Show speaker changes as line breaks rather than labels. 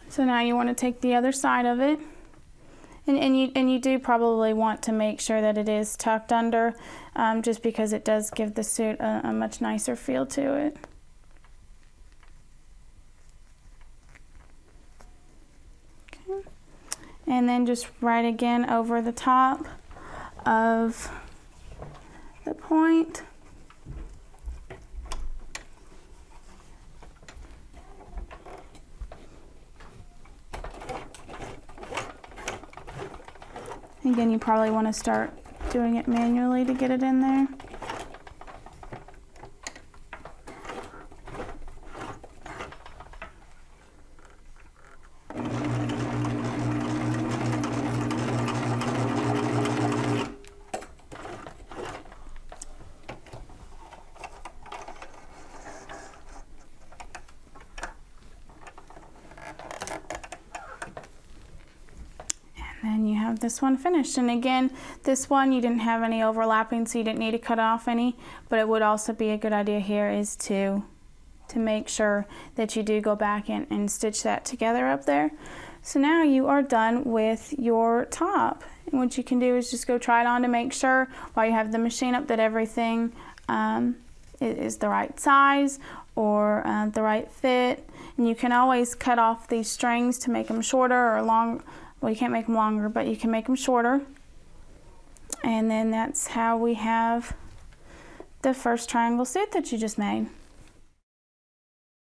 So now you want to take the other side of it, and you do probably want to make sure that it is tucked under, just because it does give the suit a much nicer feel to it. Okay. And then just right again over the top of the point. Again, you probably want to start doing it manually to get it in there. And you have this one finished. And again, this one you didn't have any overlapping, so you didn't need to cut off any, but it would also be a good idea here is to make sure that you do go back and stitch that together up there. So now you are done with your top. And what you can do is just go try it on to make sure while you have the machine up that everything is the right size or the right fit. And you can always cut off these strings to make them shorter or long. Well, you can't make them longer, but you can make them shorter. And then that's how we have the first triangle suit that you just made.